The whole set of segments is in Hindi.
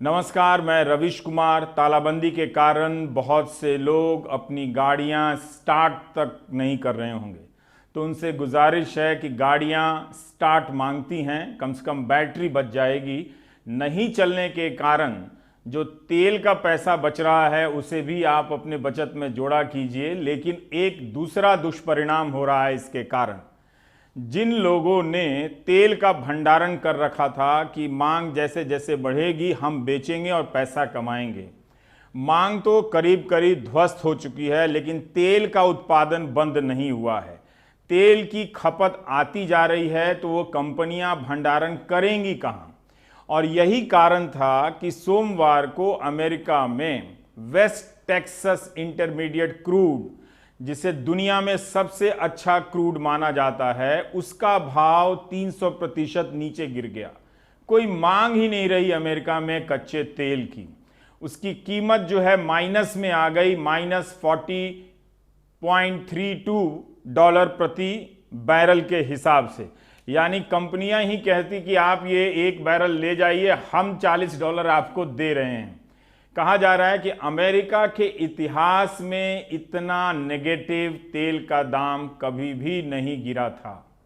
नमस्कार, मैं रविश कुमार। तालाबंदी के कारण बहुत से लोग अपनी गाड़ियां स्टार्ट तक नहीं कर रहे होंगे, तो उनसे गुजारिश है कि गाड़ियां स्टार्ट मांगती हैं, कम से कम बैटरी बच जाएगी। नहीं चलने के कारण जो तेल का पैसा बच रहा है उसे भी आप अपने बचत में जोड़ा कीजिए। लेकिन एक दूसरा दुष्परिणाम हो रहा है इसके कारण। जिन लोगों ने तेल का भंडारण कर रखा था कि मांग जैसे जैसे बढ़ेगी हम बेचेंगे और पैसा कमाएंगे, मांग तो करीब करीब ध्वस्त हो चुकी है, लेकिन तेल का उत्पादन बंद नहीं हुआ है। तेल की खपत आती जा रही है, तो वो कंपनियां भंडारण करेंगी कहां। और यही कारण था कि सोमवार को अमेरिका में वेस्ट टेक्सास इंटरमीडिएट क्रूड, जिसे दुनिया में सबसे अच्छा क्रूड माना जाता है, उसका भाव 300% नीचे गिर गया। कोई मांग ही नहीं रही अमेरिका में कच्चे तेल की। उसकी कीमत जो है माइनस में आ गई, -40.32 डॉलर प्रति बैरल के हिसाब से। यानी कंपनियां ही कहती कि आप ये एक बैरल ले जाइए, हम $40 आपको दे रहे हैं। कहा जा रहा है कि अमेरिका के इतिहास में इतना नेगेटिव तेल का दाम कभी भी नहीं गिरा था।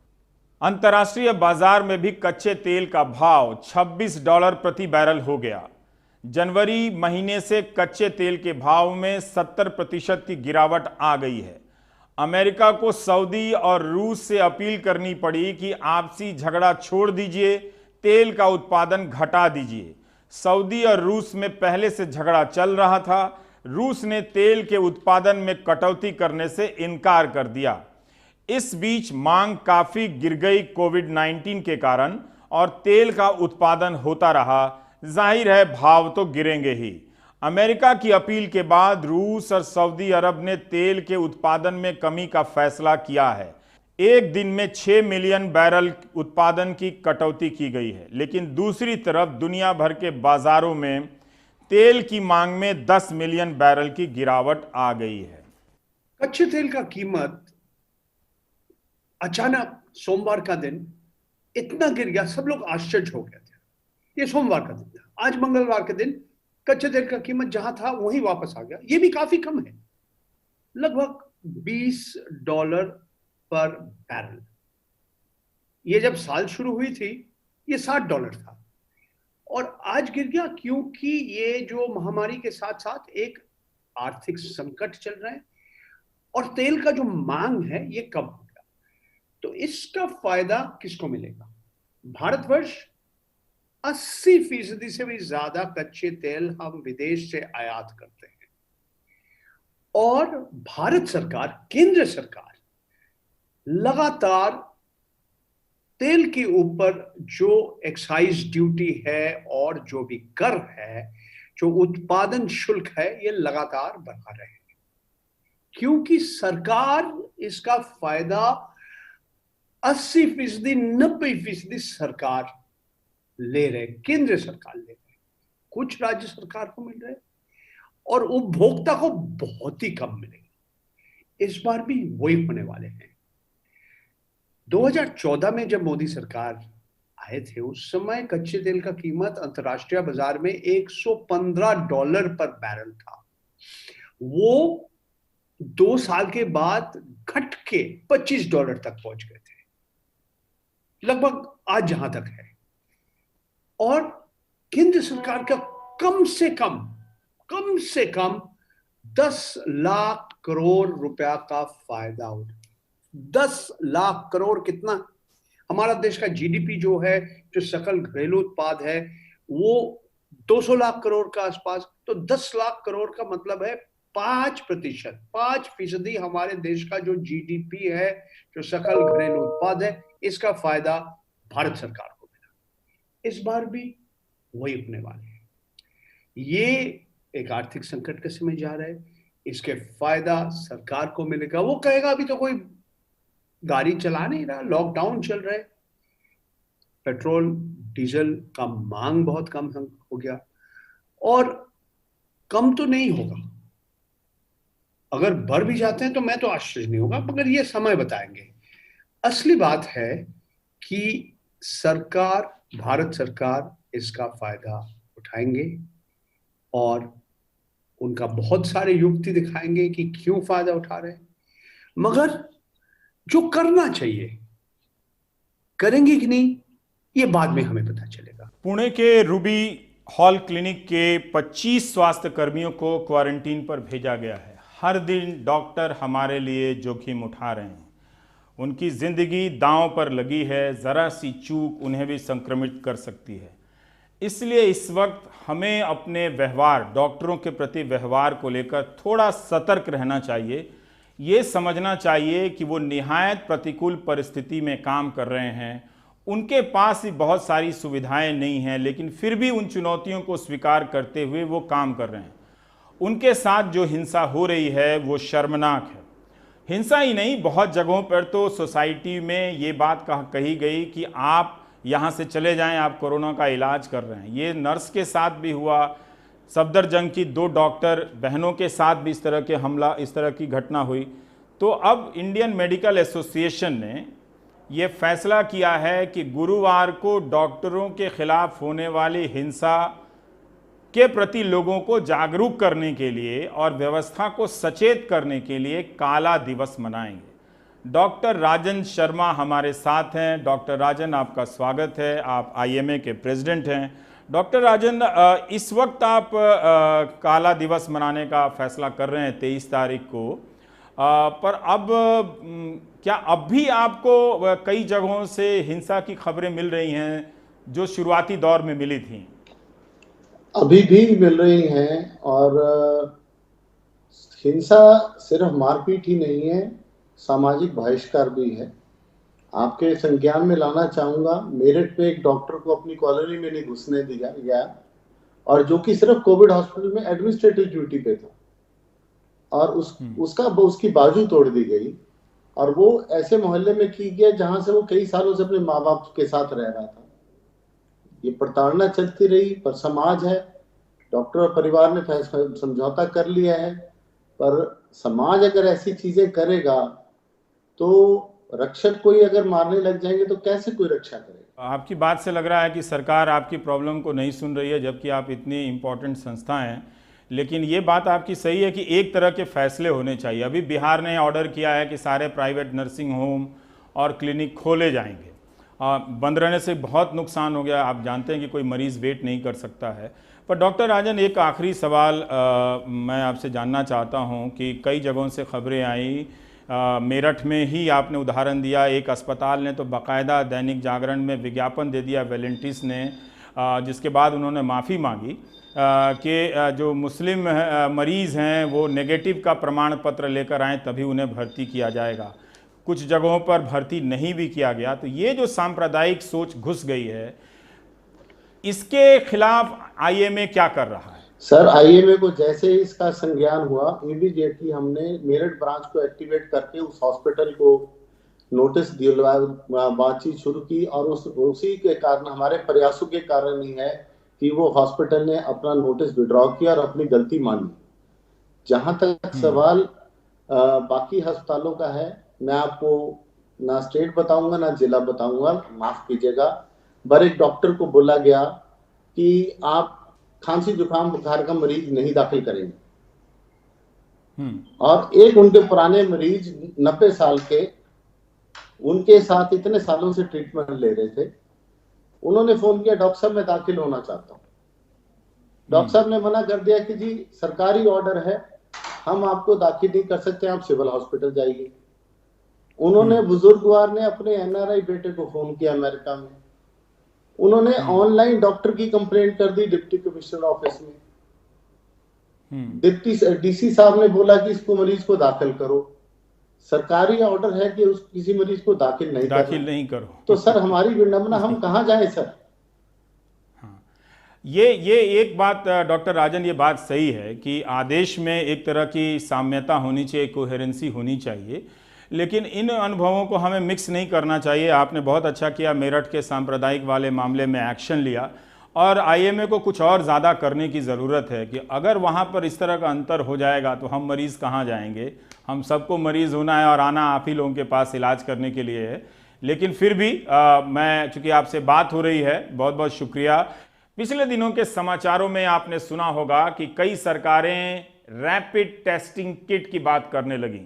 अंतर्राष्ट्रीय बाजार में भी कच्चे तेल का भाव $26 प्रति बैरल हो गया। जनवरी महीने से कच्चे तेल के भाव में 70% की गिरावट आ गई है। अमेरिका को सऊदी और रूस से अपील करनी पड़ी कि आपसी झगड़ा छोड़ दीजिए, तेल का उत्पादन घटा दीजिए। सऊदी और रूस में पहले से झगड़ा चल रहा था। रूस ने तेल के उत्पादन में कटौती करने से इनकार कर दिया। इस बीच मांग काफी गिर गई कोविड-19 के कारण, और तेल का उत्पादन होता रहा। जाहिर है भाव तो गिरेंगे ही। अमेरिका की अपील के बाद रूस और सऊदी अरब ने तेल के उत्पादन में कमी का फैसला किया है। एक दिन में 6 मिलियन बैरल उत्पादन की कटौती की गई है। लेकिन दूसरी तरफ दुनिया भर के बाजारों में तेल की मांग में 10 मिलियन बैरल की गिरावट आ गई है। कच्चे तेल का कीमत अचानक सोमवार का दिन इतना गिर गया, सब लोग आश्चर्य हो गए थे। ये सोमवार का दिन था। आज मंगलवार के दिन कच्चे तेल का कीमत जहां था वहीं वापस आ गया। ये भी काफी कम है, लगभग $20 पर बैरल। ये जब साल शुरू हुई थी ये $60 था, और आज गिर गया क्योंकि ये जो महामारी के साथ साथ एक आर्थिक संकट चल रहा है और तेल का जो मांग है ये कम हो गया। तो इसका फायदा किसको मिलेगा? भारतवर्ष 80% से भी ज्यादा कच्चे तेल हम विदेश से आयात करते हैं, और भारत सरकार, केंद्र सरकार लगातार तेल के ऊपर जो एक्साइज ड्यूटी है और जो भी कर है, जो उत्पादन शुल्क है, ये लगातार बढ़ा रहे हैं, क्योंकि सरकार इसका फायदा 80%, 90% सरकार ले रहे, केंद्र सरकार ले रहे, कुछ राज्य सरकार को मिल रहे और उपभोक्ता को बहुत ही कम मिलेगा। इस बार भी वही होने वाले हैं। 2014 में जब मोदी सरकार आए थे, उस समय कच्चे तेल का कीमत अंतर्राष्ट्रीय बाजार में $115 पर बैरल था। वो 2 साल के बाद घट के $25 तक पहुंच गए थे, लगभग आज जहां तक है। और केंद्र सरकार का कम से कम 10 लाख करोड़ रुपया का फायदा हो। 10 लाख करोड़ कितना? हमारा देश का जीडीपी जो है, जो सकल घरेलू उत्पाद है, वो 200 लाख करोड़ का आसपास। तो 10 लाख करोड़ का मतलब है 5% हमारे देश का जो जीडीपी है, जो सकल घरेलू उत्पाद है, इसका फायदा भारत सरकार को मिला। इस बार भी वही होने वाले हैं। ये एक आर्थिक संकट के समय जा रहा है, इसके फायदा सरकार को मिलेगा। वो कहेगा अभी तो कोई गाड़ी चला नहीं रहा, लॉकडाउन चल रहा है, पेट्रोल डीजल का मांग बहुत कम हो गया, और कम तो नहीं होगा। अगर बढ़ भी जाते हैं तो मैं तो आश्चर्य नहीं होगा, मगर ये समय बताएंगे। असली बात है कि सरकार, भारत सरकार इसका फायदा उठाएंगे और उनका बहुत सारे युक्ति दिखाएंगे कि क्यों फायदा उठा रहे हैं, मगर जो करना चाहिए करेंगे कि नहीं ये बाद में हमें पता चलेगा। पुणे के रूबी हॉल क्लिनिक के 25 स्वास्थ्य कर्मियों को क्वारंटीन पर भेजा गया है। हर दिन डॉक्टर हमारे लिए जोखिम उठा रहे हैं, उनकी जिंदगी दांव पर लगी है, जरा सी चूक उन्हें भी संक्रमित कर सकती है। इसलिए इस वक्त हमें अपने व्यवहार, डॉक्टरों के प्रति व्यवहार को लेकर थोड़ा सतर्क रहना चाहिए। ये समझना चाहिए कि वो निहायत प्रतिकूल परिस्थिति में काम कर रहे हैं, उनके पास ही बहुत सारी सुविधाएं नहीं हैं, लेकिन फिर भी उन चुनौतियों को स्वीकार करते हुए वो काम कर रहे हैं। उनके साथ जो हिंसा हो रही है वो शर्मनाक है। हिंसा ही नहीं, बहुत जगहों पर तो सोसाइटी में ये बात कही गई कि आप यहाँ से चले जाएं, आप कोरोना का इलाज कर रहे हैं। ये नर्स के साथ भी हुआ, सफदरजंग की 2 डॉक्टर बहनों के साथ भी इस तरह के हमला, इस तरह की घटना हुई। तो अब इंडियन मेडिकल एसोसिएशन ने ये फैसला किया है कि गुरुवार को डॉक्टरों के खिलाफ होने वाली हिंसा के प्रति लोगों को जागरूक करने के लिए और व्यवस्था को सचेत करने के लिए काला दिवस मनाएंगे। डॉक्टर राजन शर्मा हमारे साथ हैं। डॉक्टर राजन, आपका स्वागत है। आप आईएमए के प्रेसिडेंट हैं। डॉक्टर राजन, इस वक्त आप काला दिवस मनाने का फैसला कर रहे हैं 23 तारीख को, पर अब क्या अब भी आपको कई जगहों से हिंसा की खबरें मिल रही हैं जो शुरुआती दौर में मिली थी? अभी भी मिल रही हैं, और हिंसा सिर्फ मारपीट ही नहीं है, सामाजिक बहिष्कार भी है। आपके संज्ञान में लाना चाहूंगा, मेरठ में एक डॉक्टर को अपनी कॉलोनी में नहीं घुसने दिया गया, और जो कि सिर्फ कोविड हॉस्पिटल में एडमिनिस्ट्रेटिव ड्यूटी पे था, और उसकी बाजू तोड़ दी गई, और वो ऐसे मोहल्ले में की गया जहां से वो कई सालों से अपने माँ बाप के साथ रह रहा था। ये प्रताड़ना चलती रही, पर समाज है, डॉक्टर और परिवार ने समझौता कर लिया है, पर समाज अगर ऐसी चीजें करेगा तो रक्षक कोई अगर मारने लग जाएंगे तो कैसे कोई रक्षा करेगा? आपकी बात से लग रहा है कि सरकार आपकी प्रॉब्लम को नहीं सुन रही है, जबकि आप इतनी इम्पोर्टेंट संस्था हैं। लेकिन ये बात आपकी सही है कि एक तरह के फैसले होने चाहिए। अभी बिहार ने ऑर्डर किया है कि सारे प्राइवेट नर्सिंग होम और क्लिनिक खोले जाएंगे। बंद रहने से बहुत नुकसान हो गया, आप जानते हैं कि कोई मरीज़ वेट नहीं कर सकता है। पर डॉक्टर राजन, एक आखिरी सवाल मैं आपसे जानना चाहता हूं कि कई जगहों से खबरें आई, मेरठ में ही आपने उदाहरण दिया, एक अस्पताल ने तो बाकायदा दैनिक जागरण में विज्ञापन दे दिया वेलेंटिस ने, जिसके बाद उन्होंने माफ़ी मांगी कि जो मुस्लिम मरीज़ हैं वो नेगेटिव का प्रमाण पत्र लेकर आएँ तभी उन्हें भर्ती किया जाएगा। कुछ जगहों पर भर्ती नहीं भी किया गया। तो ये जो सांप्रदायिक सोच घुस गई है, इसके खिलाफ आईएमए क्या कर रहा है? सर, आईएमए को जैसे ही इसका संज्ञान हुआ, इमीडिएटली हमने मेरठ ब्रांच को एक्टिवेट करके उस हॉस्पिटल को नोटिस दिलवा बातचीत शुरू की, और उसी के कारण, हमारे प्रयासों के कारण ही है कि वो हॉस्पिटल ने अपना नोटिस विड्रॉ किया और अपनी गलती मानी। जहां तक सवाल बाकी अस्पतालों का है, मैं आपको ना स्टेट बताऊंगा ना जिला बताऊंगा, माफ कीजिएगा, पर एक डॉक्टर को बोला गया कि आप खांसी जुकाम बुखार का मरीज नहीं दाखिल करेंगे, और एक उनके पुराने मरीज 90 साल के, उनके साथ इतने सालों से ट्रीटमेंट ले रहे थे, उन्होंने फोन किया, डॉक्टर साहब मैं दाखिल होना चाहता हूँ। डॉक्टर साहब ने मना कर दिया कि जी सरकारी ऑर्डर है, हम आपको दाखिल नहीं कर सकते, आप सिविल हॉस्पिटल जाइए। उन्होंने, बुजुर्गवार ने अपने एनआरआई बेटे को फोन किया अमेरिका में, उन्होंने ऑनलाइन डॉक्टर की कंप्लेंट कर दी डिप्टी कमिश्नर ऑफिस में। डिप्टी डीसी साहब ने बोला कि इसको मरीज को दाखिल करो। सरकारी ऑर्डर है कि उस किसी मरीज को दाखिल नहीं करो। तो सर हमारी विडंबना, हम कहाँ जाए सर? ये एक बात डॉक्टर राजन, ये बात सही है कि आदेश में एक तरह की साम्यता होनी चाहिए, कोहेरेंसी होनी चाहिए, लेकिन इन अनुभवों को हमें मिक्स नहीं करना चाहिए। आपने बहुत अच्छा किया, मेरठ के सांप्रदायिक वाले मामले में एक्शन लिया, और आईएमए को कुछ और ज़्यादा करने की ज़रूरत है कि अगर वहाँ पर इस तरह का अंतर हो जाएगा तो हम मरीज़ कहाँ जाएंगे? हम सबको मरीज़ होना है और आना आप ही लोगों के पास इलाज करने के लिए है। लेकिन फिर भी मैं, चूँकि आपसे बात हो रही है, बहुत बहुत शुक्रिया। पिछले दिनों के समाचारों में आपने सुना होगा कि कई सरकारें रैपिड टेस्टिंग किट की बात करने लगी,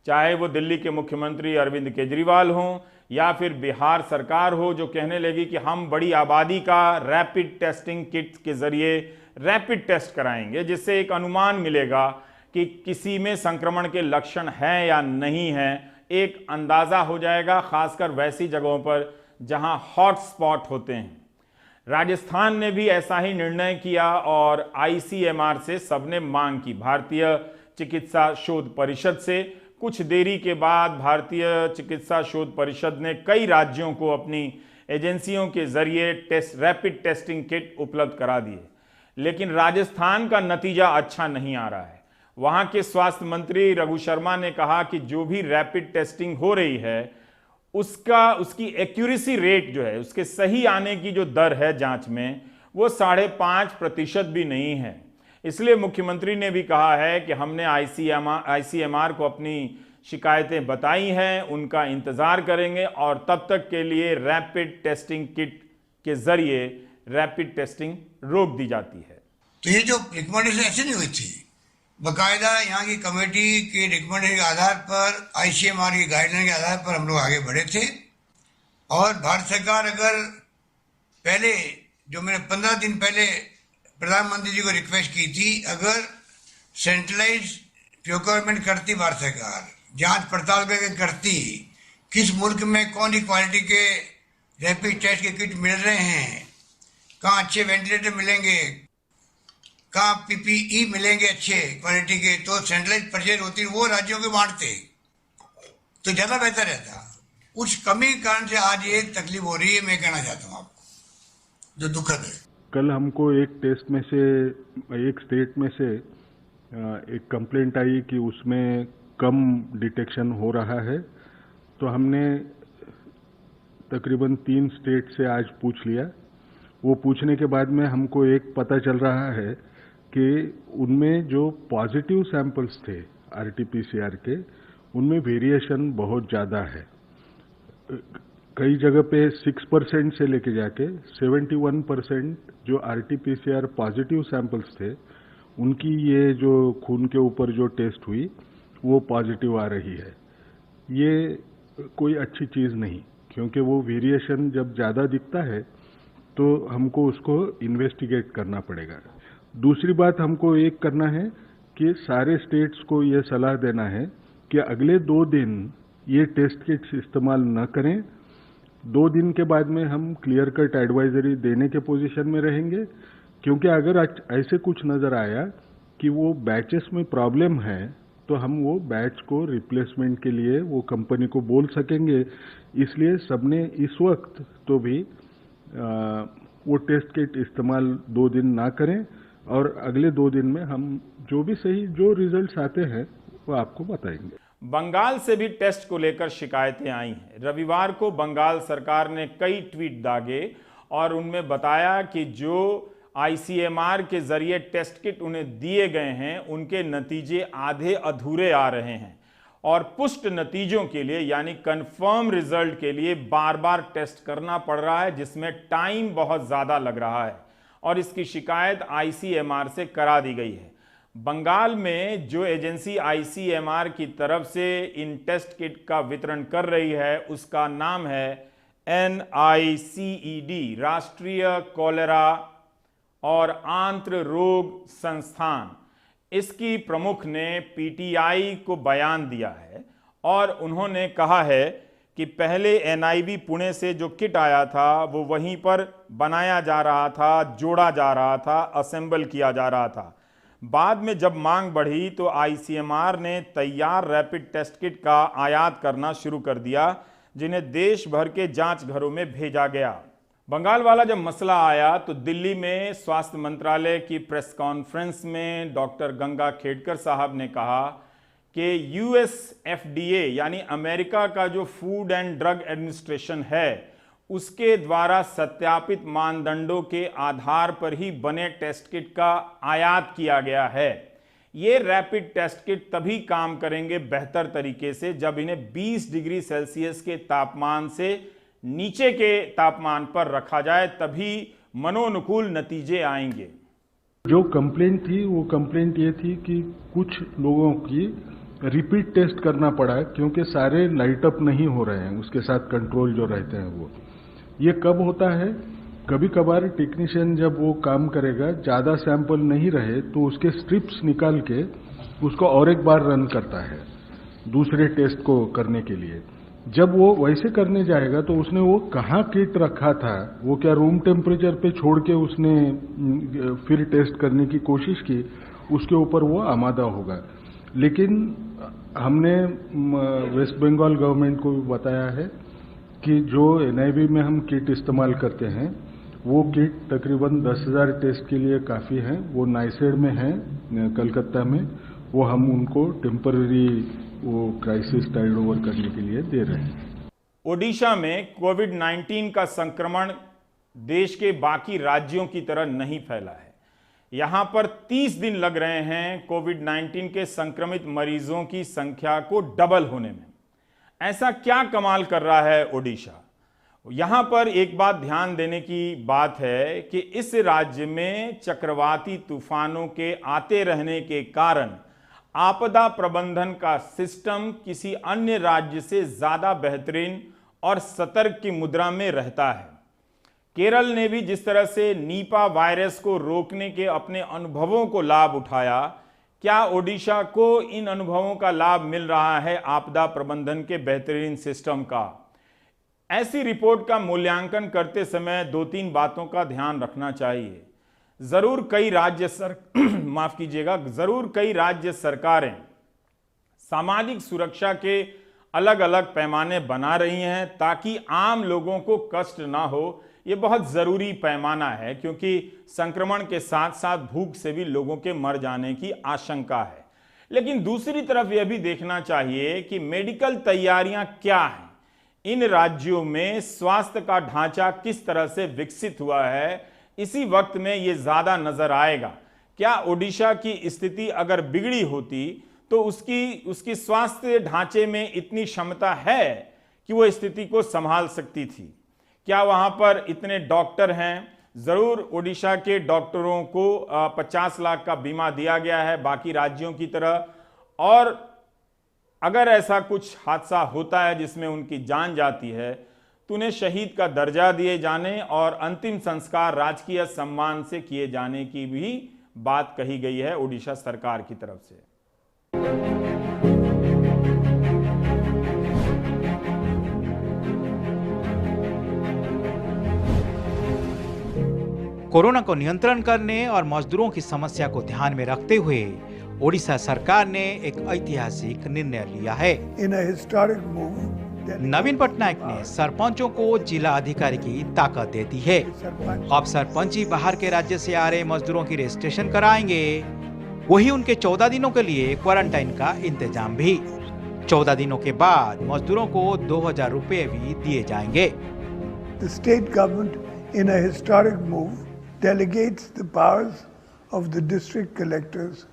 चाहे वो दिल्ली के मुख्यमंत्री अरविंद केजरीवाल हों या फिर बिहार सरकार हो, जो कहने लगी कि हम बड़ी आबादी का रैपिड टेस्टिंग किट के जरिए रैपिड टेस्ट कराएंगे, जिससे एक अनुमान मिलेगा कि किसी में संक्रमण के लक्षण हैं या नहीं हैं, एक अंदाजा हो जाएगा, खासकर वैसी जगहों पर जहां हॉट स्पॉट होते हैं। राजस्थान ने भी ऐसा ही निर्णय किया और आईसीएमआर से सबने मांग की। भारतीय चिकित्सा शोध परिषद से कुछ देरी के बाद भारतीय चिकित्सा शोध परिषद ने कई राज्यों को अपनी एजेंसियों के जरिए रैपिड टेस्टिंग किट उपलब्ध करा दिए, लेकिन राजस्थान का नतीजा अच्छा नहीं आ रहा है। वहां के स्वास्थ्य मंत्री रघु शर्मा ने कहा कि जो भी रैपिड टेस्टिंग हो रही है उसकी एक्यूरेसी रेट जो है, उसके सही आने की जो दर है जांच में, वो 5.5% भी नहीं है। इसलिए मुख्यमंत्री ने भी कहा है कि हमने आईसीएमआर को अपनी शिकायतें बताई हैं, उनका इंतजार करेंगे और तब तक के लिए रैपिड टेस्टिंग किट के जरिए रैपिड टेस्टिंग रोक दी जाती है। तो ये जो रिकमेंडेशन ऐसे नहीं हुई थी, बाकायदा यहाँ की कमेटी के रिकमेंडेशन के आधार पर, आईसीएमआर की गाइडलाइन के आधार पर हम लोग आगे बढ़े थे। और भारत सरकार अगर पहले, जो मैंने 15 दिन पहले प्रधानमंत्री जी को रिक्वेस्ट की थी, अगर सेंट्रलाइज प्रोक्योरमेंट करती भारत सरकार, जांच पड़ताल करती किस मुल्क में कौन सी क्वालिटी के रैपिड टेस्ट के किट मिल रहे हैं, कहाँ अच्छे वेंटिलेटर मिलेंगे, कहाँ पीपीई मिलेंगे अच्छे क्वालिटी के, तो सेंट्रलाइज परचेज होती, वो राज्यों के बांटते तो ज़्यादा बेहतर रहता। उस कमी के कारण से आज ये तकलीफ हो रही है, मैं कहना चाहता हूँ आपको, जो दुखद है। कल हमको एक टेस्ट में से, एक स्टेट में से एक कंप्लेंट आई कि उसमें कम डिटेक्शन हो रहा है, तो हमने तकरीबन 3 स्टेट से आज पूछ लिया। वो पूछने के बाद में हमको एक पता चल रहा है कि उनमें जो पॉजिटिव सैंपल्स थे आरटीपीसीआर के, उनमें वेरिएशन बहुत ज़्यादा है। कई जगह पे 6% से लेके जाके 71% जो आरटीपीसीआर पॉजिटिव सैंपल्स थे, उनकी ये जो खून के ऊपर जो टेस्ट हुई वो पॉजिटिव आ रही है। ये कोई अच्छी चीज़ नहीं, क्योंकि वो वेरिएशन जब ज़्यादा दिखता है तो हमको उसको इन्वेस्टिगेट करना पड़ेगा। दूसरी बात हमको एक करना है कि सारे स्टेट्स को ये सलाह देना है कि अगले 2 दिन ये टेस्ट किट्स इस्तेमाल न करें। 2 दिन के बाद में हम क्लियर कट एडवाइजरी देने के पोजीशन में रहेंगे, क्योंकि अगर ऐसे कुछ नज़र आया कि वो बैचेस में प्रॉब्लम है तो हम वो बैच को रिप्लेसमेंट के लिए वो कंपनी को बोल सकेंगे। इसलिए सबने इस वक्त तो भी वो टेस्ट किट इस्तेमाल 2 दिन ना करें, और अगले 2 दिन में हम जो भी सही जो रिजल्ट्स आते हैं वो आपको बताएंगे। बंगाल से भी टेस्ट को लेकर शिकायतें आई हैं। रविवार को बंगाल सरकार ने कई ट्वीट दागे और उनमें बताया कि जो आईसीएमआर के जरिए टेस्ट किट उन्हें दिए गए हैं, उनके नतीजे आधे अधूरे आ रहे हैं और पुष्ट नतीजों के लिए, यानी कंफर्म रिजल्ट के लिए बार बार टेस्ट करना पड़ रहा है, जिसमें टाइम बहुत ज़्यादा लग रहा है और इसकी शिकायत आईसीएमआर से करा दी गई है। बंगाल में जो एजेंसी आईसीएमआर की तरफ से इन टेस्ट किट का वितरण कर रही है, उसका नाम है NICED, राष्ट्रीय कॉलेरा और आंत्र रोग संस्थान। इसकी प्रमुख ने पीटीआई को बयान दिया है और उन्होंने कहा है कि पहले NIV पुणे से जो किट आया था वो वहीं पर बनाया जा रहा था, जोड़ा जा रहा था, असेंबल किया जा रहा था। बाद में जब मांग बढ़ी तो आईसीएमआर ने तैयार रैपिड टेस्ट किट का आयात करना शुरू कर दिया, जिन्हें देश भर के जांच घरों में भेजा गया। बंगाल वाला जब मसला आया तो दिल्ली में स्वास्थ्य मंत्रालय की प्रेस कॉन्फ्रेंस में डॉक्टर गंगा खेडकर साहब ने कहा कि यूएस FDA यानी अमेरिका का जो फूड एंड ड्रग एडमिनिस्ट्रेशन है, उसके द्वारा सत्यापित मानदंडों के आधार पर ही बने टेस्ट किट का आयात किया गया है। ये रैपिड टेस्ट किट तभी काम करेंगे बेहतर तरीके से जब इन्हें 20 डिग्री सेल्सियस के तापमान से नीचे के तापमान पर रखा जाए, तभी मनोनुकूल नतीजे आएंगे। जो कंप्लेंट थी वो कंप्लेंट ये थी कि कुछ लोगों की रिपीट टेस्ट करना पड़ा क्योंकि सारे लाइट अप नहीं हो रहे हैं, उसके साथ कंट्रोल जो रहते हैं वो। ये कब होता है, कभी कभार टेक्नीशियन जब वो काम करेगा, ज़्यादा सैंपल नहीं रहे तो उसके स्ट्रिप्स निकाल के उसको और एक बार रन करता है दूसरे टेस्ट को करने के लिए। जब वो वैसे करने जाएगा तो उसने वो कहाँ किट रखा था, वो क्या रूम टेम्परेचर पे छोड़ के उसने फिर टेस्ट करने की कोशिश की, उसके ऊपर वो आमादा होगा। लेकिन हमने वेस्ट बंगाल गवर्नमेंट को भी बताया है कि जो NIV में हम किट इस्तेमाल करते हैं वो किट तकरीबन 10,000 टेस्ट के लिए काफ़ी हैं। वो नाइसेड में है कलकत्ता में, वो हम उनको टेम्पररी वो क्राइसिस टाइड ओवर करने के लिए दे रहे हैं। ओडिशा में कोविड-19 का संक्रमण देश के बाकी राज्यों की तरह नहीं फैला है। यहां पर 30 दिन लग रहे हैं कोविड-19 के संक्रमित मरीजों की संख्या को डबल होने में। ऐसा क्या कमाल कर रहा है ओडिशा? यहां पर एक बात ध्यान देने की बात है कि इस राज्य में चक्रवाती तूफानों के आते रहने के कारण आपदा प्रबंधन का सिस्टम किसी अन्य राज्य से ज्यादा बेहतरीन और सतर्क की मुद्रा में रहता है। केरल ने भी जिस तरह से नीपा वायरस को रोकने के अपने अनुभवों को लाभ उठाया, क्या ओडिशा को इन अनुभवों का लाभ मिल रहा है आपदा प्रबंधन के बेहतरीन सिस्टम का? ऐसी रिपोर्ट का मूल्यांकन करते समय 2-3 बातों का ध्यान रखना चाहिए। जरूर कई राज्य सरकारें सामाजिक सुरक्षा के अलग अलग पैमाने बना रही हैं ताकि आम लोगों को कष्ट ना हो। यह बहुत जरूरी पैमाना है क्योंकि संक्रमण के साथ साथ भूख से भी लोगों के मर जाने की आशंका है। लेकिन दूसरी तरफ यह भी देखना चाहिए कि मेडिकल तैयारियां क्या हैं, इन राज्यों में स्वास्थ्य का ढांचा किस तरह से विकसित हुआ है। इसी वक्त में यह ज्यादा नजर आएगा। क्या ओडिशा की स्थिति अगर बिगड़ी होती तो उसकी स्वास्थ्य ढांचे में इतनी क्षमता है कि वो स्थिति को संभाल सकती थी? क्या वहां पर इतने डॉक्टर हैं? जरूर ओडिशा के डॉक्टरों को 50 लाख का बीमा दिया गया है बाकी राज्यों की तरह, और अगर ऐसा कुछ हादसा होता है जिसमें उनकी जान जाती है तो उन्हें शहीद का दर्जा दिए जाने और अंतिम संस्कार राजकीय सम्मान से किए जाने की भी बात कही गई है ओडिशा सरकार की तरफ से। कोरोना को नियंत्रण करने और मजदूरों की समस्या को ध्यान में रखते हुए ओडिशा सरकार ने एक ऐतिहासिक निर्णय लिया है। नवीन पटनायक ने सरपंचों को जिला अधिकारी की ताकत दे दी है। अब सरपंच ही बाहर के राज्य से आ रहे मजदूरों की रजिस्ट्रेशन कराएंगे, वही उनके 14 दिनों के लिए क्वारंटाइन का इंतजाम भी। 14 दिनों के बाद मजदूरों को 2,000 रुपए भी दिए जाएंगे। The state government, in a historic move, delegates the powers of the district collectors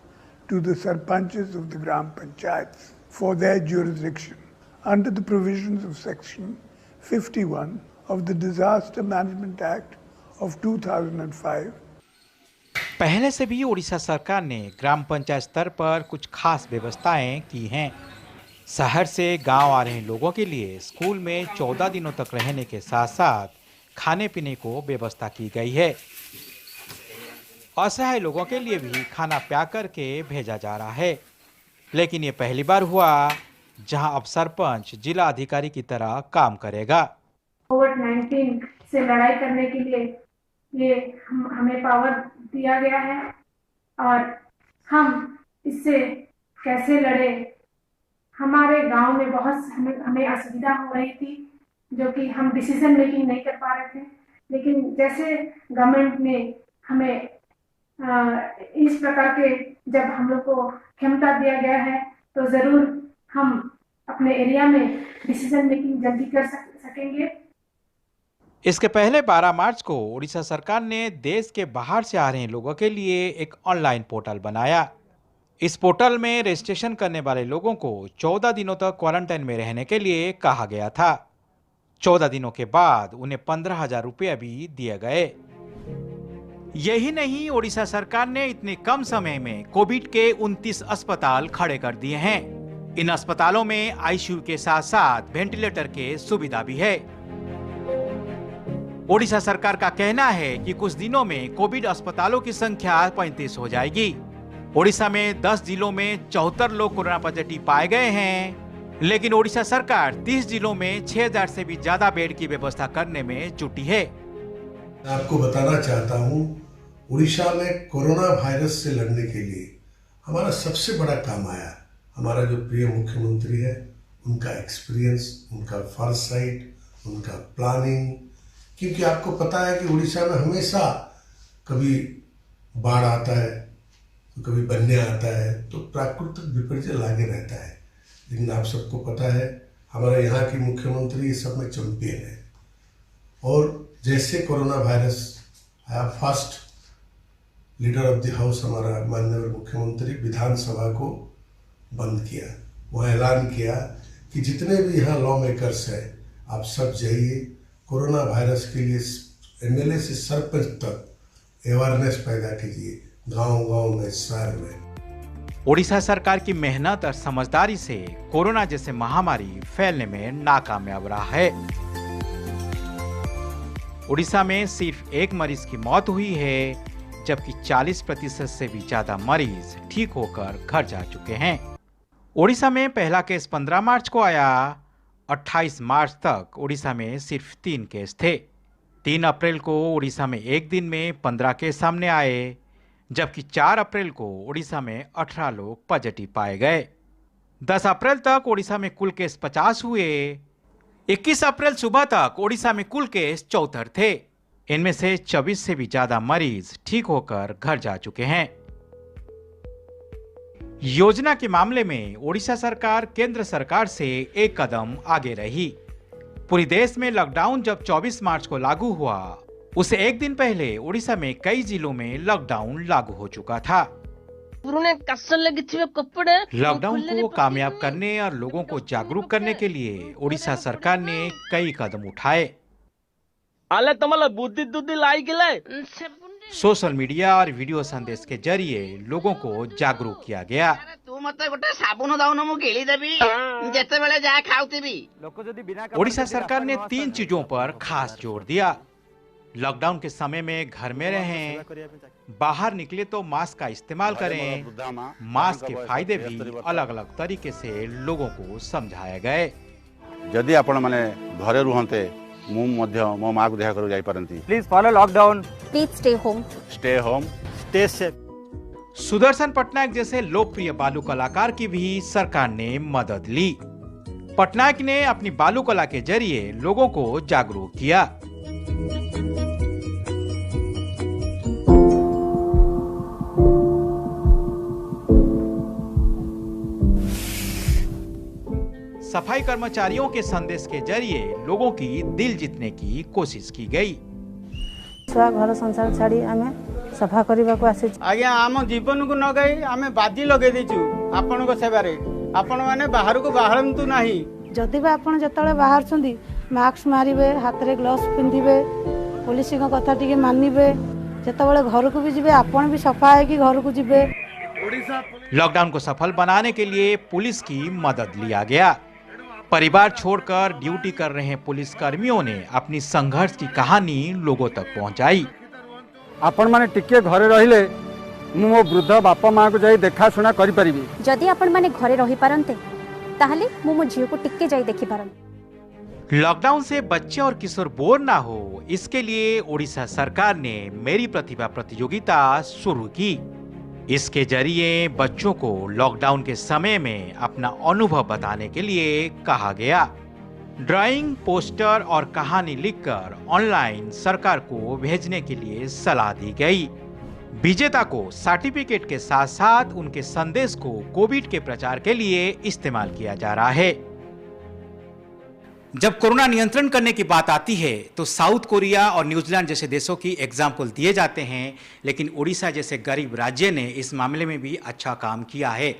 to the sarpanches of the Gram Panchayats for their jurisdiction under the provisions of Section 51 of the Disaster Management Act of 2005. पहले से भी ओडिशा सरकार ने ग्राम पंचायत स्तर पर कुछ खास व्यवस्थाएं की हैं। शहर से गांव आ रहे लोगों के लिए स्कूल में 14 दिनों तक रहने के साथ साथ खाने पीने को व्यवस्था की गई है। असहाय लोगों के लिए भी खाना पैक करके भेजा जा रहा है। लेकिन ये पहली बार हुआ जहां अब सरपंच जिला अधिकारी की तरह काम करेगा। कोविड-19 से लड़ाई करने के लिए ये हमें पावर दिया गया है और हम इससे कैसे लड़े। हमारे गांव में बहुत हमें असुविधा हो रही थी, जो कि हम डिसीजन मेकिंग नहीं कर पा रहे थे। लेकिन जैसे गवर्नमेंट ने हमें इस प्रकार के जब हम लोग को क्षमता दिया गया है तो जरूर हम अपने एरिया में डिसीजन मेकिंग जल्दी कर सकेंगे। इसके पहले 12 मार्च को ओडिशा सरकार ने देश के बाहर से आ रहे लोगों के लिए एक ऑनलाइन पोर्टल बनाया। इस पोर्टल में रजिस्ट्रेशन करने वाले लोगों को 14 दिनों तक क्वारंटाइन में रहने के लिए कहा गया था। 14 दिनों के बाद उन्हें 15,000 रुपये भी दिए गए। यही नहीं, ओडिशा सरकार ने इतने कम समय में कोविड के 29 अस्पताल खड़े कर दिए हैं। इन अस्पतालों में आईसीयू के साथ साथ वेंटिलेटर के सुविधा भी है। ओडिशा सरकार का कहना है कि कुछ दिनों में कोविड अस्पतालों की संख्या 35 हो जाएगी। ओडिशा में 10 जिलों में 74 लोग कोरोना पॉजिटिव पाए गए हैं, लेकिन ओडिशा सरकार 30 जिलों में 6000 से भी ज्यादा बेड की व्यवस्था करने में जुटी है। मैं आपको बताना चाहता हूं, उड़ीसा में कोरोना वायरस से लड़ने के लिए हमारा सबसे बड़ा काम आया हमारा जो प्रिय मुख्यमंत्री है, उनका एक्सपीरियंस, उनका फॉरसाइट, उनका प्लानिंग। क्योंकि आपको पता है कि उड़ीसा में हमेशा कभी बाढ़ आता है तो कभी बन्या आता है, तो प्राकृतिक विपर्य लागे रहता है। लेकिन आप सबको पता है हमारे यहाँ की मुख्यमंत्री इस सब में चैंपियन है। और जैसे कोरोना वायरस आया, first leader of the house हमारा माननीय मुख्यमंत्री विधानसभा को बंद किया। वहाँ ऐलान किया कि जितने भी यहाँ लॉ मेकर्स हैं, आप सब जाइए, कोरोना वायरस के लिए एमएलए से सरपंच तक अवेयरनेस पैदा कीजिए, गांव-गांव में, शहर में। ओडिशा सरकार की मेहनत और समझदारी से कोरोना जैसे महामारी फैलने में नाकामयाब रहा है। ओडिशा में सिर्फ एक मरीज की मौत हुई है, जबकि 40% से भी ज्यादा मरीज ठीक होकर घर जा चुके हैं। ओडिशा में पहला केस 15 मार्च को आया। 28 मार्च तक ओडिशा में सिर्फ 3 केस थे। 3 अप्रैल को ओडिशा में एक दिन में 15 केस सामने आए, जबकि 4 अप्रैल को ओडिशा में 18 लोग पॉजिटिव पाए गए। 10 अप्रैल तक ओडिशा में कुल केस 50 हुए। 21 अप्रैल सुबह तक ओडिशा में कुल केस 74 थे। इनमें से 24 से भी ज्यादा मरीज ठीक होकर घर जा चुके हैं। योजना के मामले में ओडिशा सरकार केंद्र सरकार से एक कदम आगे रही। पूरे देश में लॉकडाउन जब 24 मार्च को लागू हुआ, उससे एक दिन पहले ओडिशा में कई जिलों में लॉकडाउन लागू हो चुका था। लॉकडाउन को कामयाब करने और लोगों को जागरूक करने के लिए ओडिशा सरकार ने कई कदम उठाए। सोशल मीडिया और वीडियो संदेश के जरिए लोगों को जागरूक किया गया। ओडिशा सरकार ने 3 चीजों पर खास जोर दिया। लॉकडाउन के समय में घर में रहें, बाहर निकले तो मास्क का इस्तेमाल करें। मास्क के फायदे भी अलग अलग तरीके से लोगों को समझाए गए। यदि आपण माने घरे रुहंते, मु मध्य मो मां को देखा करू जाई परंती। Please follow lockdown, please stay home, stay safe. Sudarshan Patnaik जैसे लोकप्रिय बालू कलाकार की भी सरकार ने मदद ली। पटनायक ने अपनी बालू कला के जरिए लोगों को जागरूक किया। सफाई कर्मचारियों के संदेश के जरिए लोगों की दिल जीतने की कोशिश की गई। घर संसार छाड़ी आमे सफा करबा को आसे। आज्ञा आम जीवन को न गई आमे बाजी लगे देचु आपन को सेवारे। आपण माने बाहर को बाहरंतु नाही। जदि बा आपण जतले बाहर छंदी मास्क मारिबे, हाथ रे ग्लोव्स पिंदिबे, पुलिस को कथा टिके मानिबे, जतबेले घर को भी जिबे आपण भी सफा है कि घर को जिबे। लॉकडाउन को सफल बनाने के लिए पुलिस की मदद लिया गया। परिवार छोड़कर ड्यूटी कर रहे पुलिस कर्मियों ने अपनी संघर्ष की कहानी लोगों तक पहुंचाई। आपण माने टिके घरे रहिले मो वृद्ध बापा मां को जाई देखा सुना करि परिबी। जदि आपण माने घरे रही पारंते ताहले मो झियो को टिके जाई देखि पारन। लॉकडाउन से बच्चे और किशोर बोर ना हो, इसके लिए ओडिशा सरकार ने मेरी प्रतिभा प्रतियोगिता शुरू की। इसके जरिए बच्चों को लॉकडाउन के समय में अपना अनुभव बताने के लिए कहा गया। ड्राइंग, पोस्टर और कहानी लिखकर ऑनलाइन सरकार को भेजने के लिए सलाह दी गई। विजेता को सर्टिफिकेट के साथ साथ उनके संदेश को कोविड के प्रचार के लिए इस्तेमाल किया जा रहा है। जब कोरोना नियंत्रण करने की बात आती है तो साउथ कोरिया और न्यूजीलैंड जैसे देशों की एग्जाम्पल दिए जाते हैं, लेकिन उड़ीसा जैसे गरीब राज्य ने इस मामले में भी अच्छा काम किया है।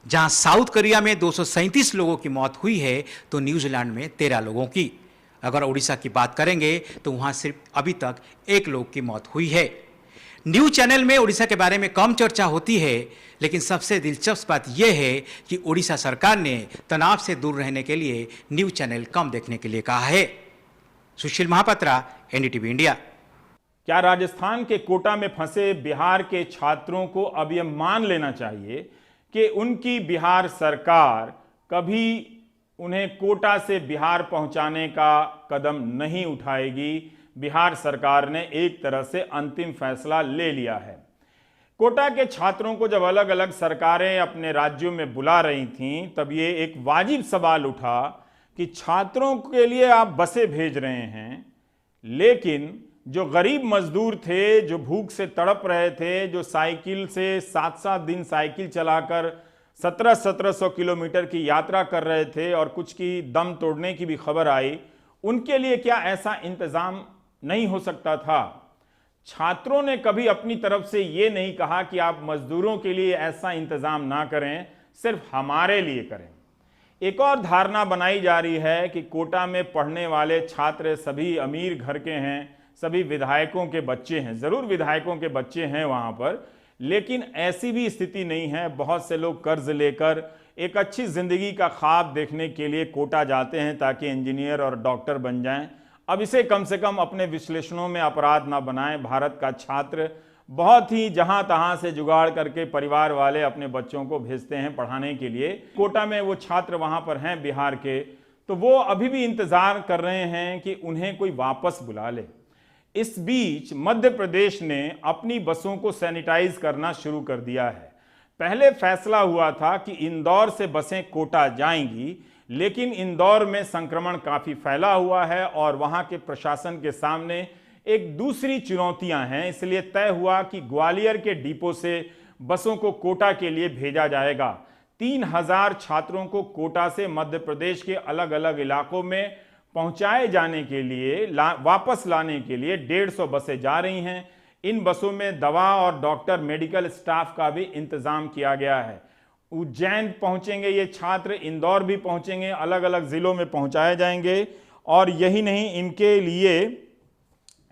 जहां साउथ कोरिया में 237 लोगों की मौत हुई है तो न्यूजीलैंड में 13 लोगों की। अगर उड़ीसा की बात करेंगे तो वहां सिर्फ अभी तक 1 लोग की मौत हुई है। न्यूज चैनल में उड़ीसा के बारे में कम चर्चा होती है, लेकिन सबसे दिलचस्प बात यह है कि उड़ीसा सरकार ने तनाव से दूर रहने के लिए न्यूज चैनल कम देखने के लिए कहा है। सुशील महापात्रा, एनडीटीवी इंडिया। क्या राजस्थान के कोटा में फंसे बिहार के छात्रों को अब यह मान लेना चाहिए कि उनकी बिहार सरकार कभी उन्हें कोटा से बिहार पहुंचाने का कदम नहीं उठाएगी? बिहार सरकार ने एक तरह से अंतिम फैसला ले लिया है। कोटा के छात्रों को जब अलग अलग सरकारें अपने राज्यों में बुला रही थीं, तब ये एक वाजिब सवाल उठा कि छात्रों के लिए आप बसें भेज रहे हैं, लेकिन जो गरीब मजदूर थे, जो भूख से तड़प रहे थे, जो साइकिल से 7-7 दिन साइकिल चलाकर 1700 किलोमीटर की यात्रा कर रहे थे और कुछ की दम तोड़ने की भी खबर आई, उनके लिए क्या ऐसा इंतजाम नहीं हो सकता था? छात्रों ने कभी अपनी तरफ से ये नहीं कहा कि आप मजदूरों के लिए ऐसा इंतजाम ना करें, सिर्फ हमारे लिए करें। एक और धारणा बनाई जा रही है कि कोटा में पढ़ने वाले छात्र सभी अमीर घर के हैं, सभी विधायकों के बच्चे हैं। जरूर विधायकों के बच्चे हैं वहां पर, लेकिन ऐसी भी स्थिति नहीं है। बहुत से लोग कर्ज लेकर एक अच्छी जिंदगी का ख्वाब देखने के लिए कोटा जाते हैं ताकि इंजीनियर और डॉक्टर बन जाएं। अब इसे कम से कम अपने विश्लेषणों में अपराध ना बनाएं। भारत का छात्र बहुत ही जहां तहां से जुगाड़ करके परिवार वाले अपने बच्चों को भेजते हैं पढ़ाने के लिए। कोटा में वो छात्र वहां पर हैं बिहार के, तो वो अभी भी इंतजार कर रहे हैं कि उन्हें कोई वापस बुला ले। इस बीच मध्य प्रदेश ने अपनी बसों को सैनिटाइज करना शुरू कर दिया है। पहले फैसला हुआ था कि इंदौर से बसें कोटा जाएंगी, लेकिन इंदौर में संक्रमण काफी फैला हुआ है और वहां के प्रशासन के सामने एक दूसरी चुनौतियां हैं। इसलिए तय हुआ कि ग्वालियर के डिपो से बसों को कोटा के लिए भेजा जाएगा। 3000 छात्रों को कोटा से मध्य प्रदेश के अलग अलग इलाकों में पहुंचाए जाने के लिए, वापस लाने के लिए 150 बसें जा रही हैं। इन बसों में दवा और डॉक्टर, मेडिकल स्टाफ का भी इंतजाम किया गया है। उज्जैन पहुंचेंगे ये छात्र, इंदौर भी पहुंचेंगे, अलग अलग जिलों में पहुंचाए जाएंगे। और यही नहीं, इनके लिए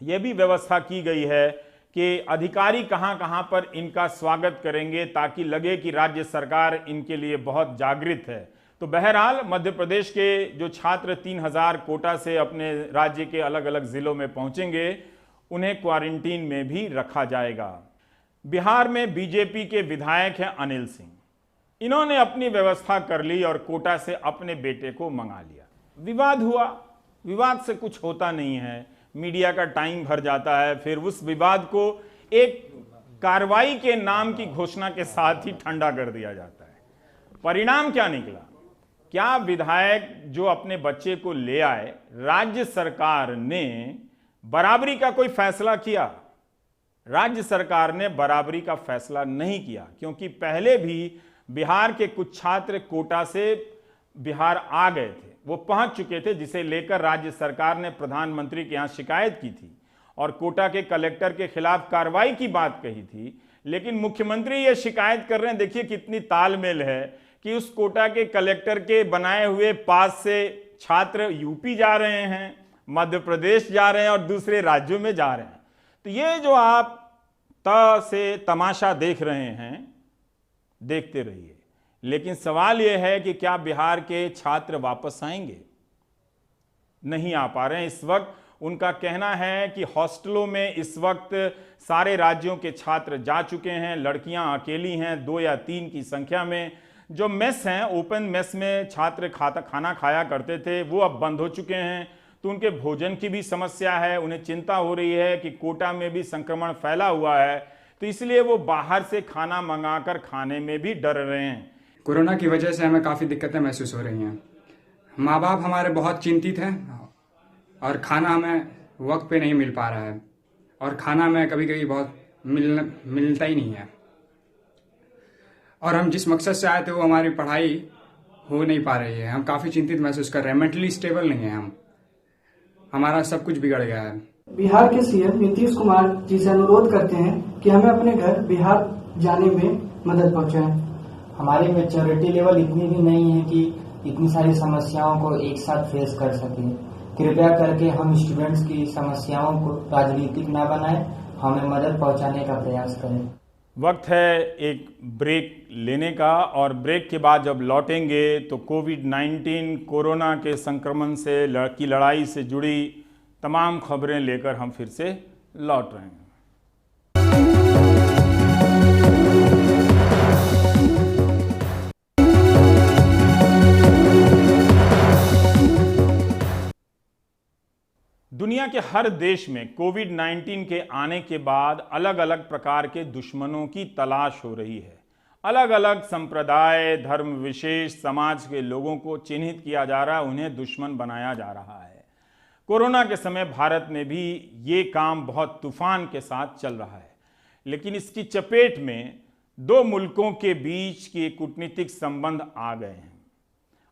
यह भी व्यवस्था की गई है कि अधिकारी कहां कहां पर इनका स्वागत करेंगे ताकि लगे कि राज्य सरकार इनके लिए बहुत जागृत है। तो बहरहाल मध्य प्रदेश के जो छात्र 3000 कोटा से अपने राज्य के अलग अलग जिलों में पहुंचेंगे, उन्हें क्वारंटीन में भी रखा जाएगा। बिहार में बीजेपी के विधायक हैं अनिल सिंह। इन्होंने अपनी व्यवस्था कर ली और कोटा से अपने बेटे को मंगा लिया। विवाद हुआ, विवाद से कुछ होता नहीं है, मीडिया का टाइम भर जाता है, फिर उस विवाद को एक कार्रवाई के नाम की घोषणा के साथ ही ठंडा कर दिया जाता है। परिणाम क्या निकला? क्या विधायक जो अपने बच्चे को ले आए, राज्य सरकार ने बराबरी का कोई फैसला किया? राज्य सरकार ने बराबरी का फैसला नहीं किया, क्योंकि पहले भी बिहार के कुछ छात्र कोटा से बिहार आ गए थे, वो पहुंच चुके थे, जिसे लेकर राज्य सरकार ने प्रधानमंत्री के यहां शिकायत की थी और कोटा के कलेक्टर के खिलाफ कार्रवाई की बात कही थी। लेकिन मुख्यमंत्री ये शिकायत कर रहे हैं, देखिए कितनी तालमेल है कि उस कोटा के कलेक्टर के बनाए हुए पास से छात्र यूपी जा रहे हैं, मध्य प्रदेश जा रहे हैं और दूसरे राज्यों में जा रहे हैं। तो ये जो आप से तमाशा देख रहे हैं, देखते रहिए। लेकिन सवाल यह है कि क्या बिहार के छात्र वापस आएंगे? नहीं आ पा रहे हैं। इस वक्त उनका कहना है कि हॉस्टलों में इस वक्त सारे राज्यों के छात्र जा चुके हैं, लड़कियां अकेली हैं 2 या 3 की संख्या में। जो मेस हैं, ओपन मेस में छात्र खाना खाया करते थे, वो अब बंद हो चुके हैं। तो उनके भोजन की भी समस्या है। उन्हें चिंता हो रही है कि कोटा में भी संक्रमण फैला हुआ है, तो इसलिए वो बाहर से खाना मंगाकर खाने में भी डर रहे हैं। कोरोना की वजह से हमें काफ़ी दिक्कतें महसूस हो रही हैं। माँ बाप हमारे बहुत चिंतित हैं और खाना हमें वक्त पे नहीं मिल पा रहा है और खाना हमें कभी कभी बहुत मिलता ही नहीं है। और हम जिस मकसद से आए थे वो हमारी पढ़ाई हो नहीं पा रही है। हम काफ़ी चिंतित महसूस कर रहे हैं, मेंटली स्टेबल नहीं है हम, हमारा सब कुछ बिगड़ गया है। बिहार के सीएम नीतीश कुमार जी से अनुरोध करते हैं कि हमें अपने घर बिहार जाने में मदद पहुंचाएं। हमारी मैच्योरिटी लेवल इतनी भी नहीं है कि इतनी सारी समस्याओं को एक साथ फेस कर सके। कृपया करके हम स्टूडेंट्स की समस्याओं को राजनीतिक ना बनाएं। हमें मदद पहुंचाने का प्रयास करें। वक्त है एक ब्रेक लेने का, और ब्रेक के बाद जब लौटेंगे तो कोविड-19 कोरोना के संक्रमण से की लड़ाई से जुड़ी तमाम खबरें लेकर हम फिर से लौट रहे हैं। दुनिया के हर देश में कोविड-19 के आने के बाद अलग अलग प्रकार के दुश्मनों की तलाश हो रही है। अलग अलग संप्रदाय, धर्म विशेष, समाज के लोगों को चिन्हित किया जा रहा है, उन्हें दुश्मन बनाया जा रहा है। कोरोना के समय भारत में भी ये काम बहुत तूफान के साथ चल रहा है, लेकिन इसकी चपेट में दो मुल्कों के बीच के कूटनीतिक संबंध आ गए हैं।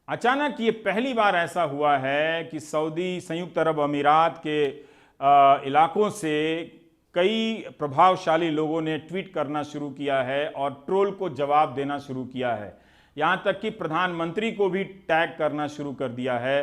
अचानक ये पहली बार ऐसा हुआ है कि सऊदी संयुक्त अरब अमीरात के इलाकों से कई प्रभावशाली लोगों ने ट्वीट करना शुरू किया है और ट्रोल को जवाब देना शुरू किया है। यहाँ तक कि प्रधानमंत्री को भी टैग करना शुरू कर दिया है।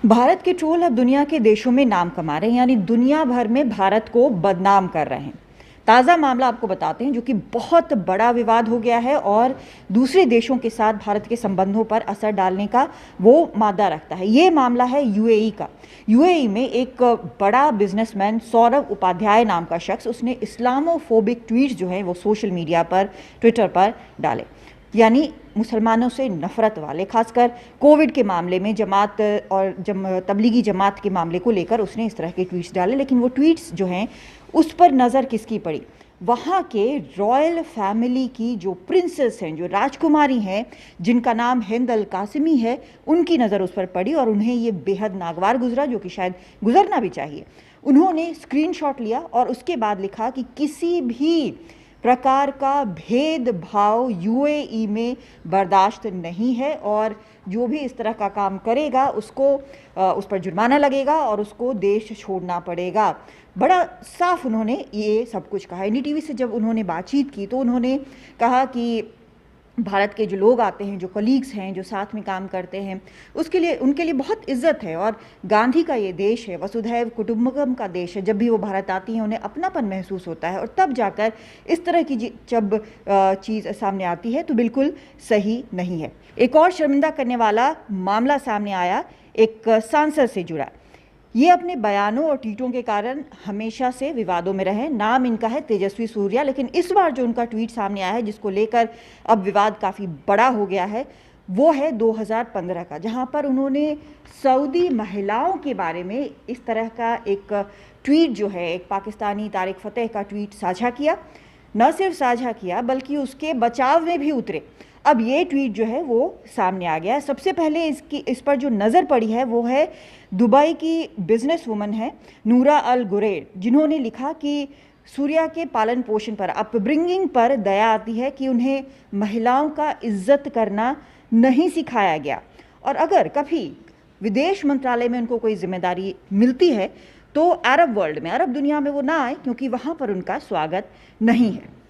भारत के ट्रोल अब दुनिया के देशों में नाम कमा रहे हैं, यानी दुनिया भर में भारत को बदनाम कर रहे हैं। ताज़ा मामला आपको बताते हैं, जो कि बहुत बड़ा विवाद हो गया है और दूसरे देशों के साथ भारत के संबंधों पर असर डालने का वो मादा रखता है। ये मामला है यूएई का। यूएई में एक बड़ा बिजनेसमैन सौरभ उपाध्याय नाम का शख्स, उसने इस्लामोफोबिक ट्वीट जो हैं वो सोशल मीडिया पर, ट्विटर पर डाले, यानी मुसलमानों से नफरत वाले, खासकर कोविड के मामले में जमात और तबलीगी जमात के मामले को लेकर उसने इस तरह के ट्वीट्स डाले। लेकिन वो ट्वीट्स जो हैं उस पर नज़र किसकी पड़ी? वहाँ के रॉयल फैमिली की जो प्रिंसेस हैं, जो राजकुमारी हैं, जिनका नाम हिंद अल कासिमी है, उनकी नज़र उस पर पड़ी और उन्हें ये बेहद नागवार गुजरा, जो कि शायद गुजरना भी चाहिए। उन्होंने स्क्रीनशॉट लिया और उसके बाद लिखा कि किसी भी प्रकार का भेदभाव यूएई में बर्दाश्त नहीं है और जो भी इस तरह का काम करेगा उसको उस पर जुर्माना लगेगा और उसको देश छोड़ना पड़ेगा। बड़ा साफ उन्होंने ये सब कुछ कहा। एनडीटीवी से जब उन्होंने बातचीत की तो उन्होंने कहा कि भारत के जो लोग आते हैं, जो कलीग्स हैं, जो साथ में काम करते हैं, उसके लिए उनके लिए बहुत इज्जत है और गांधी का ये देश है, वसुधैव कुटुंबकम का देश है। जब भी वो भारत आती हैं उन्हें अपनापन महसूस होता है और तब जाकर इस तरह की जब चीज़ सामने आती है तो बिल्कुल सही नहीं है। एक और शर्मिंदा करने वाला मामला सामने आया, एक सांसद से जुड़ा। ये अपने बयानों और ट्वीटों के कारण हमेशा से विवादों में रहे। नाम इनका है तेजस्वी सूर्या, लेकिन इस बार जो उनका ट्वीट सामने आया है, जिसको लेकर अब विवाद काफ़ी बड़ा हो गया है, वो है 2015 का, जहां पर उन्होंने सऊदी महिलाओं के बारे में इस तरह का एक ट्वीट जो है, एक पाकिस्तानी तारिक फतेह का ट्वीट साझा किया। न सिर्फ साझा किया बल्कि उसके बचाव में भी उतरे। अब ये ट्वीट जो है वो सामने आ गया है। सबसे पहले इस पर जो नज़र पड़ी है वो है दुबई की बिजनेस वुमन है नूरा अल गुरैर, जिन्होंने लिखा कि सूर्या के पालन पोषण पर, अपब्रिंगिंग पर दया आती है कि उन्हें महिलाओं का इज्जत करना नहीं सिखाया गया और अगर कभी विदेश मंत्रालय में उनको कोई जिम्मेदारी मिलती है तो अरब वर्ल्ड में, अरब दुनिया में वो ना आए, क्योंकि वहाँ पर उनका स्वागत नहीं है।